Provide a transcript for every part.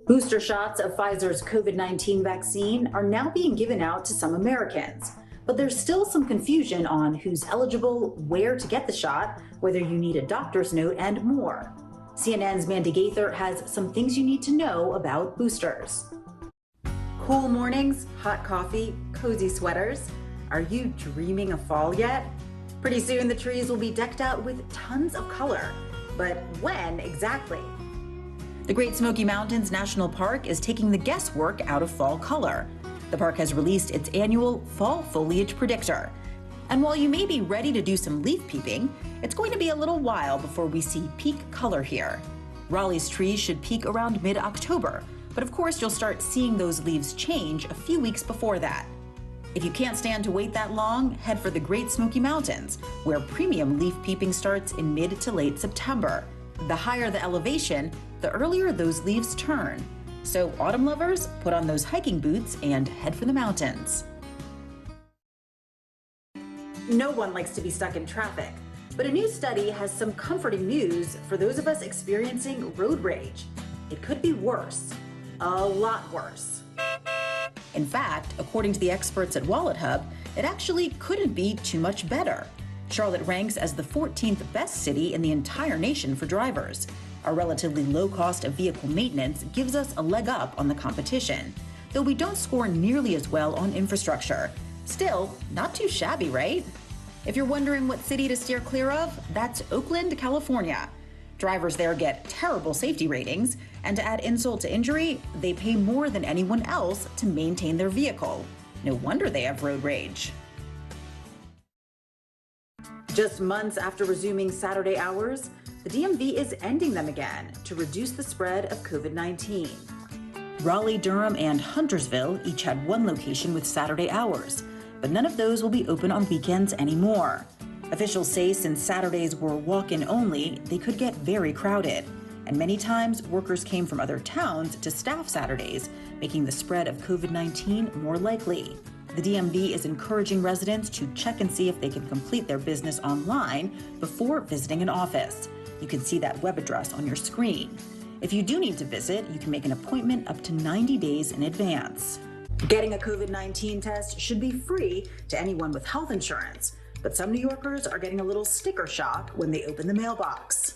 Booster shots of Pfizer's COVID-19 vaccine are now being given out to some Americans, but there's still some confusion on who's eligible, where to get the shot, whether you need a doctor's note, and more. CNN's Mandy Gaither has some things you need to know about boosters. Cool mornings, hot coffee, cozy sweaters. Are you dreaming of fall yet? Pretty soon the trees will be decked out with tons of color, but when exactly? The Great Smoky Mountains National Park is taking the guesswork out of fall color. The park has released its annual Fall Foliage Predictor. And while you may be ready to do some leaf peeping, it's going to be a little while before we see peak color here. Raleigh's trees should peak around mid-October, but of course you'll start seeing those leaves change a few weeks before that. If you can't stand to wait that long, head for the Great Smoky Mountains, where premium leaf peeping starts in mid to late September. The higher the elevation, the earlier those leaves turn. So autumn lovers, put on those hiking boots and head for the mountains. No one likes to be stuck in traffic, but a new study has some comforting news for those of us experiencing road rage. It could be worse, a lot worse. In fact, according to the experts at Wallet Hub, it actually couldn't be too much better. Charlotte ranks as the 14th best city in the entire nation for drivers. Our relatively low cost of vehicle maintenance gives us a leg up on the competition, though we don't score nearly as well on infrastructure. Still, not too shabby, right? If you're wondering what city to steer clear of, that's Oakland, California. Drivers there get terrible safety ratings, and to add insult to injury, they pay more than anyone else to maintain their vehicle. No wonder they have road rage. Just months after resuming Saturday hours, the DMV is ending them again to reduce the spread of COVID-19. Raleigh, Durham, and Huntersville each had one location with Saturday hours, but none of those will be open on weekends anymore. Officials say since Saturdays were walk-in only, they could get very crowded. And many times, workers came from other towns to staff Saturdays, making the spread of COVID-19 more likely. The DMV is encouraging residents to check and see if they can complete their business online before visiting an office. You can see that web address on your screen. If you do need to visit, you can make an appointment up to 90 days in advance. Getting a COVID-19 test should be free to anyone with health insurance, but some New Yorkers are getting a little sticker shock when they open the mailbox.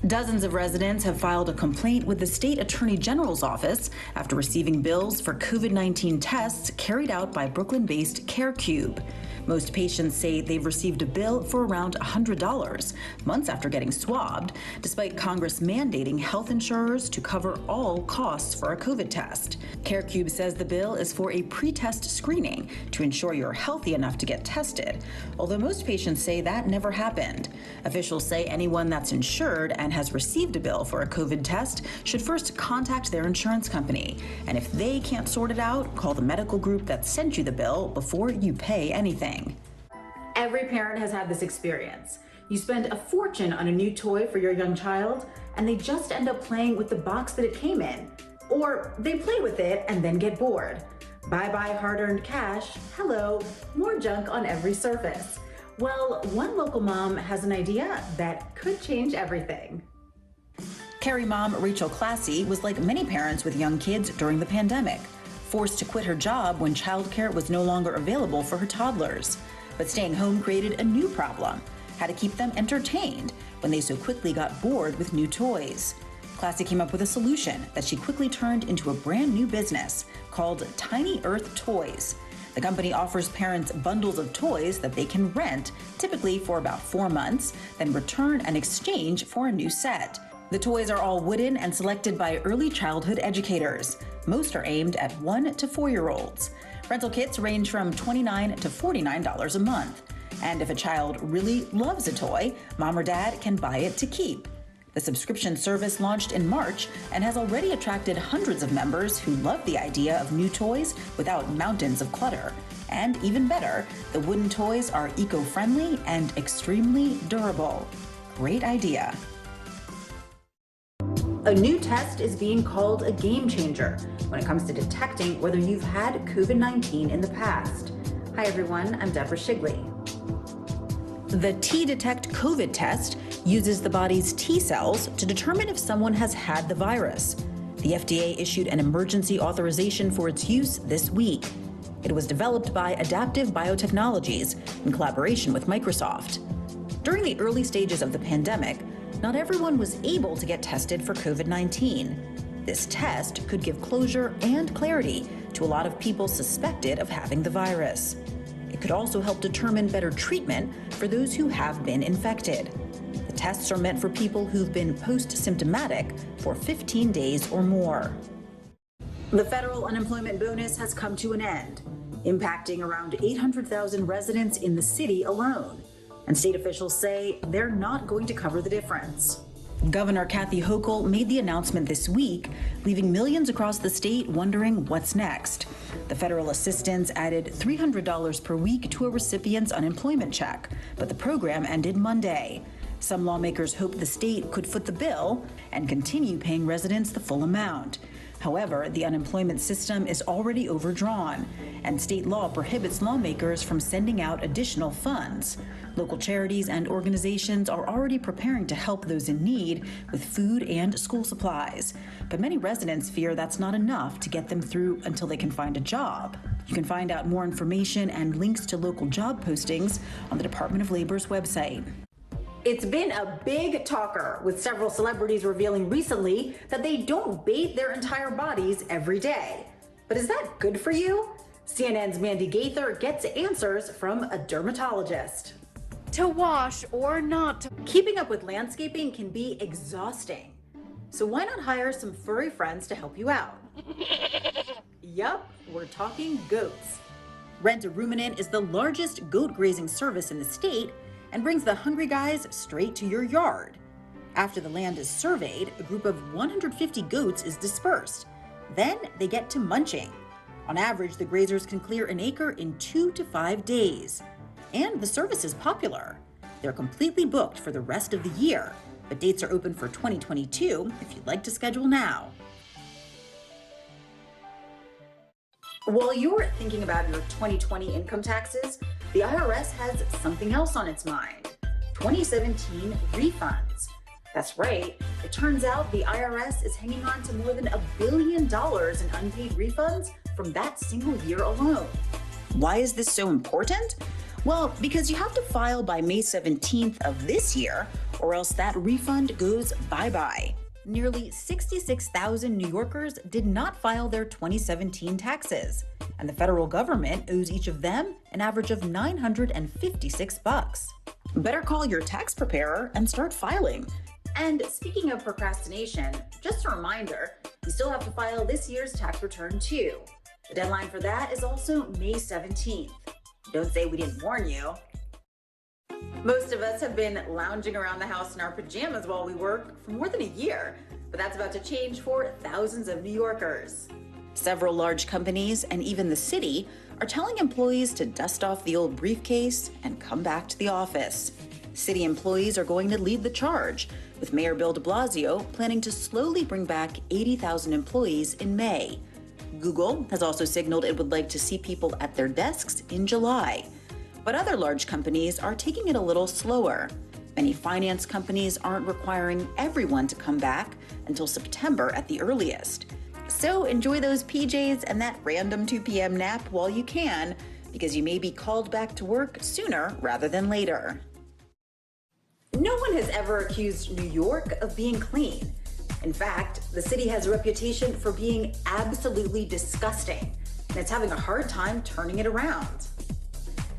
Dozens of residents have filed a complaint with the state attorney general's office after receiving bills for COVID-19 tests carried out by Brooklyn-based CareCube. Most patients say they've received a bill for around $100 months after getting swabbed, despite Congress mandating health insurers to cover all costs for a COVID test. CareCube says the bill is for a pre-test screening to ensure you're healthy enough to get tested, although most patients say that never happened. Officials say anyone that's insured and has received a bill for a COVID test should first contact their insurance company. And if they can't sort it out, call the medical group that sent you the bill before you pay anything. Every parent has had this experience. You spend a fortune on a new toy for your young child, and they just end up playing with the box that it came in. Or they play with it and then get bored. Bye-bye hard-earned cash. Hello, more junk on every surface. Well, one local mom has an idea that could change everything. Carrie mom Rachel Classy was like many parents with young kids during the pandemic, forced to quit her job when childcare was no longer available for her toddlers. But staying home created a new problem: how to keep them entertained when they so quickly got bored with new toys. Classy came up with a solution that she quickly turned into a brand new business called Tiny Earth Toys. The company offers parents bundles of toys that they can rent, typically for about 4 months, then return and exchange for a new set. The toys are all wooden and selected by early childhood educators. Most are aimed at 1 to 4-year-olds. Rental kits range from $29 to $49 a month. And if a child really loves a toy, mom or dad can buy it to keep. The subscription service launched in March and has already attracted hundreds of members who love the idea of new toys without mountains of clutter. And even better, the wooden toys are eco-friendly and extremely durable. Great idea. A new test is being called a game changer when it comes to detecting whether you've had COVID-19 in the past. Hi everyone, I'm Deborah Shigley. The Tdetect COVID test uses the body's T cells to determine if someone has had the virus. The FDA issued an emergency authorization for its use this week. It was developed by Adaptive Biotechnologies in collaboration with Microsoft. During the early stages of the pandemic, not everyone was able to get tested for COVID-19. This test could give closure and clarity to a lot of people suspected of having the virus. It could also help determine better treatment for those who have been infected. The tests are meant for people who've been post-symptomatic for 15 days or more. The federal unemployment bonus has come to an end, impacting around 800,000 residents in the city alone. And state officials say they're not going to cover the difference. Governor Kathy Hochul made the announcement this week, leaving millions across the state wondering what's next. The federal assistance added $300 per week to a recipient's unemployment check, but the program ended Monday. Some lawmakers hope the state could foot the bill and continue paying residents the full amount. However, the unemployment system is already overdrawn, and state law prohibits lawmakers from sending out additional funds. Local charities and organizations are already preparing to help those in need with food and school supplies. But many residents fear that's not enough to get them through until they can find a job. You can find out more information and links to local job postings on the Department of Labor's website. It's been a big talker, with several celebrities revealing recently that they don't bathe their entire bodies every day. But is that good for you? CNN's Mandy Gaither gets answers from a dermatologist. To wash or not to. Keeping up with landscaping can be exhausting. So why not hire some furry friends to help you out? Yup, we're talking goats. Rent a Ruminant is the largest goat grazing service in the state and brings the hungry guys straight to your yard. After the land is surveyed, a group of 150 goats is dispersed. Then they get to munching. On average, the grazers can clear an acre in 2 to 5 days. And the service is popular. They're completely booked for the rest of the year, but dates are open for 2022 if you'd like to schedule now. While you're thinking about your 2020 income taxes, the IRS has something else on its mind: 2017 refunds. That's right. It turns out the IRS is hanging on to more than $1 billion in unpaid refunds from that single year alone. Why is this so important? Well, because you have to file by May 17th of this year, or else that refund goes bye-bye. Nearly 66,000 New Yorkers did not file their 2017 taxes, and the federal government owes each of them an average of $956. Better call your tax preparer and start filing. And speaking of procrastination, just a reminder, you still have to file this year's tax return too. The deadline for that is also May 17th. Don't say we didn't warn you. Most of us have been lounging around the house in our pajamas while we work for more than a year, but that's about to change for thousands of New Yorkers. Several large companies and even the city are telling employees to dust off the old briefcase and come back to the office. City employees are going to lead the charge, with Mayor Bill de Blasio planning to slowly bring back 80,000 employees in May. Google has also signaled it would like to see people at their desks in July. But other large companies are taking it a little slower. Many finance companies aren't requiring everyone to come back until September at the earliest. So enjoy those PJs and that random 2 p.m. nap while you can, because you may be called back to work sooner rather than later. No one has ever accused New York of being clean. In fact, the city has a reputation for being absolutely disgusting, and it's having a hard time turning it around.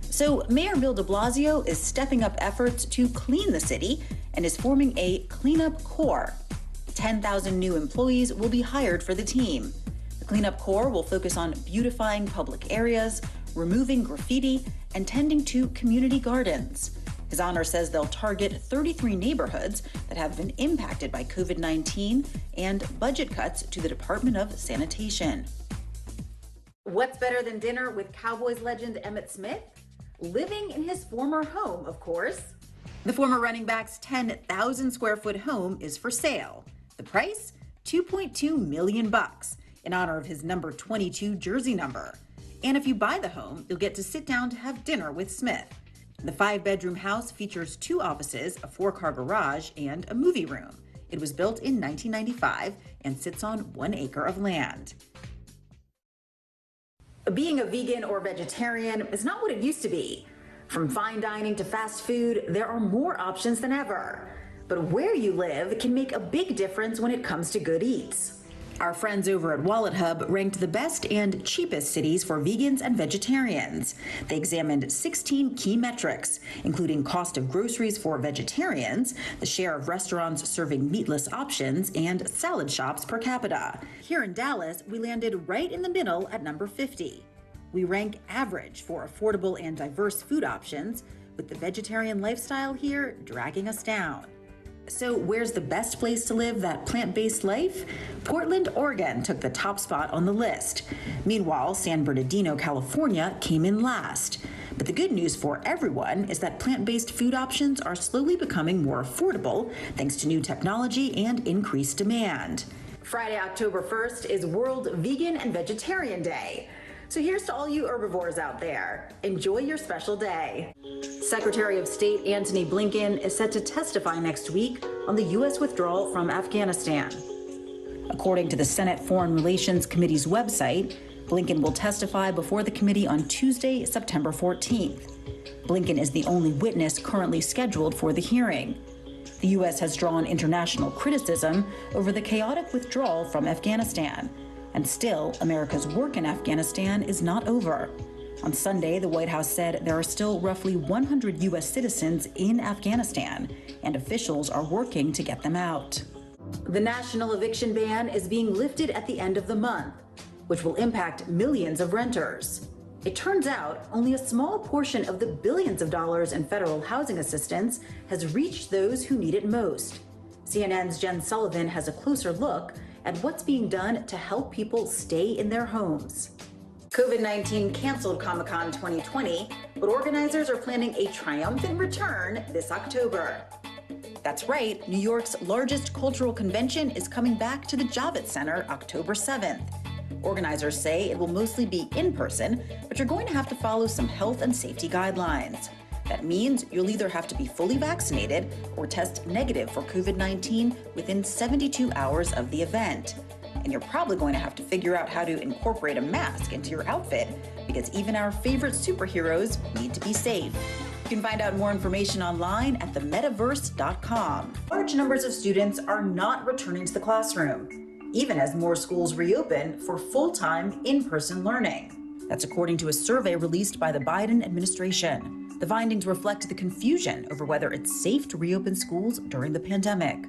So Mayor Bill de Blasio is stepping up efforts to clean the city and is forming a cleanup corps. 10,000 new employees will be hired for the team. The cleanup corps will focus on beautifying public areas, removing graffiti, and tending to community gardens. His Honor says they'll target 33 neighborhoods that have been impacted by COVID-19 and budget cuts to the Department of Sanitation. What's better than dinner with Cowboys legend Emmitt Smith? Living in his former home, of course. The former running back's 10,000 square foot home is for sale. The price? $2.2 million in honor of his number 22 jersey number. And if you buy the home, you'll get to sit down to have dinner with Smith. The 5-bedroom house features 2 offices, a 4-car garage, and a movie room. It was built in 1995 and sits on 1 acre of land. Being a vegan or vegetarian is not what it used to be. From fine dining to fast food, there are more options than ever. But where you live can make a big difference when it comes to good eats. Our friends over at Wallet Hub ranked the best and cheapest cities for vegans and vegetarians. They examined 16 key metrics, including cost of groceries for vegetarians, the share of restaurants serving meatless options, and salad shops per capita. Here in Dallas, we landed right in the middle at number 50. We rank average for affordable and diverse food options, with the vegetarian lifestyle here dragging us down. So where's the best place to live that plant-based life? Portland, Oregon took the top spot on the list. Meanwhile, San Bernardino, California came in last. But the good news for everyone is that plant-based food options are slowly becoming more affordable thanks to new technology and increased demand. Friday, October 1st is World Vegan and Vegetarian Day. So here's to all you herbivores out there. Enjoy your special day. Secretary of State Antony Blinken is set to testify next week on the U.S. withdrawal from Afghanistan. According to the Senate Foreign Relations Committee's website, Blinken will testify before the committee on Tuesday, September 14th. Blinken is the only witness currently scheduled for the hearing. The U.S. has drawn international criticism over the chaotic withdrawal from Afghanistan. And still, America's work in Afghanistan is not over. On Sunday, the White House said there are still roughly 100 U.S. citizens in Afghanistan, and officials are working to get them out. The national eviction ban is being lifted at the end of the month, which will impact millions of renters. It turns out only a small portion of the billions of dollars in federal housing assistance has reached those who need it most. CNN's Jen Sullivan has a closer look at what's being done to help people stay in their homes. COVID-19 canceled Comic-Con 2020, but organizers are planning a triumphant return this October. That's right, New York's largest cultural convention is coming back to the Javits Center October 7th. Organizers say it will mostly be in person, but you're going to have to follow some health and safety guidelines. That means you'll either have to be fully vaccinated or test negative for COVID-19 within 72 hours of the event. And you're probably going to have to figure out how to incorporate a mask into your outfit, because even our favorite superheroes need to be safe. You can find out more information online at themetaverse.com. Large numbers of students are not returning to the classroom, even as more schools reopen for full-time in-person learning. That's according to a survey released by the Biden administration. The findings reflect the confusion over whether it's safe to reopen schools during the pandemic.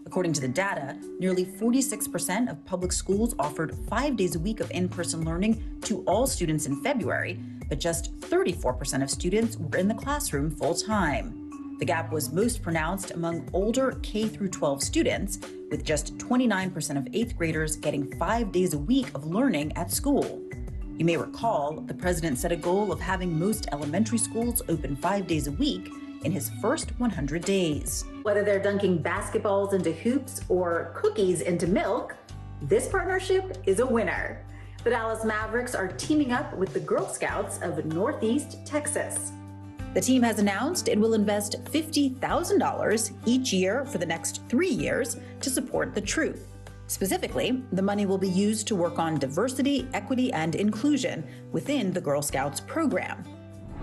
According to the data, nearly 46% of public schools offered 5 days a week of in-person learning to all students in February, but just 34% of students were in the classroom full-time. The gap was most pronounced among older K-12 students, with just 29% of 8th graders getting 5 days a week of learning at school. You may recall, the president set a goal of having most elementary schools open 5 days a week in his first 100 days. Whether they're dunking basketballs into hoops or cookies into milk, this partnership is a winner. The Dallas Mavericks are teaming up with the Girl Scouts of Northeast Texas. The team has announced it will invest $50,000 each year for the next 3 years to support the troop. Specifically, the money will be used to work on diversity, equity, and inclusion within the Girl Scouts program.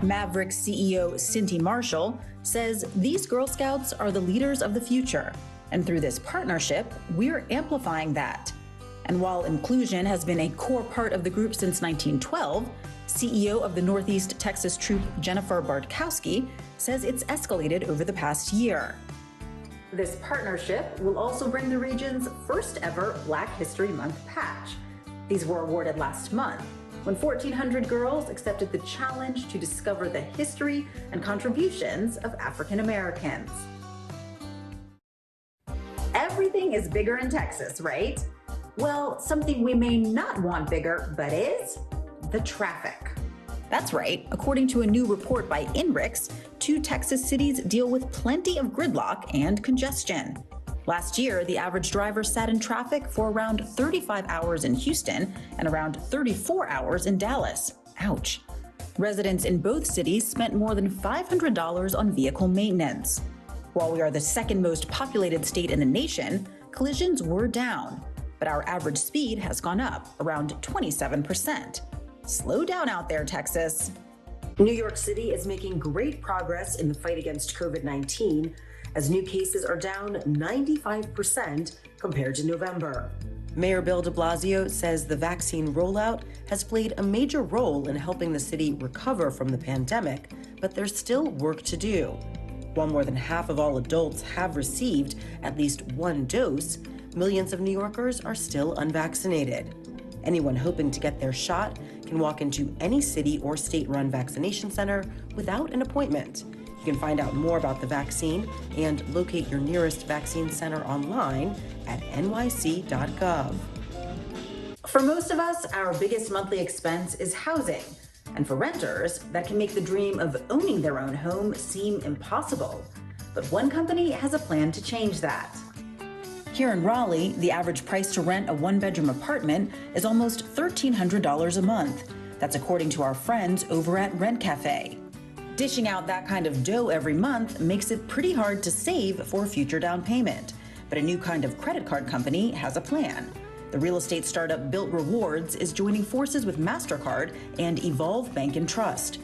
Mavericks CEO Cindy Marshall says these Girl Scouts are the leaders of the future, and through this partnership, we're amplifying that. And while inclusion has been a core part of the group since 1912, CEO of the Northeast Texas troop Jennifer Bartkowski says it's escalated over the past year. This partnership will also bring the region's first ever Black History Month patch. These were awarded last month, when 1,400 girls accepted the challenge to discover the history and contributions of African Americans. Everything is bigger in Texas, right? Well, something we may not want bigger, but is the traffic. That's right. According to a new report by INRIX, 2 Texas cities deal with plenty of gridlock and congestion. Last year, the average driver sat in traffic for around 35 hours in Houston and around 34 hours in Dallas. Ouch. Residents in both cities spent more than $500 on vehicle maintenance. While we are the second most populated state in the nation, collisions were down, but our average speed has gone up around 27%. Slow down out there, Texas. New York City is making great progress in the fight against COVID-19 as new cases are down 95% compared to November. Mayor Bill de Blasio says the vaccine rollout has played a major role in helping the city recover from the pandemic, but there's still work to do. While more than half of all adults have received at least one dose, millions of New Yorkers are still unvaccinated. Anyone hoping to get their shot can walk into any city or state-run vaccination center without an appointment. You can find out more about the vaccine and locate your nearest vaccine center online at nyc.gov. For most of us, our biggest monthly expense is housing. And for renters, that can make the dream of owning their own home seem impossible. But one company has a plan to change that. Here in Raleigh, the average price to rent a one-bedroom apartment is almost $1,300 a month. That's according to our friends over at Rent Cafe. Dishing out that kind of dough every month makes it pretty hard to save for a future down payment. But a new kind of credit card company has a plan. The real estate startup Built Rewards is joining forces with MasterCard and Evolve Bank and Trust.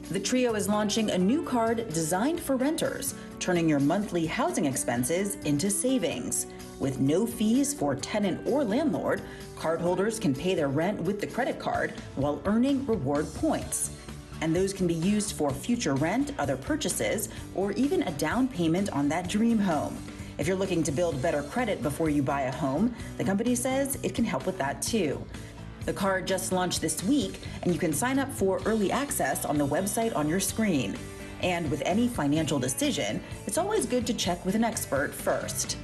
The trio is launching a new card designed for renters, turning your monthly housing expenses into savings. With no fees for tenant or landlord, cardholders can pay their rent with the credit card while earning reward points. And those can be used for future rent, other purchases, or even a down payment on that dream home. If you're looking to build better credit before you buy a home, the company says it can help with that too. The card just launched this week, and you can sign up for early access on the website on your screen. And with any financial decision, it's always good to check with an expert first.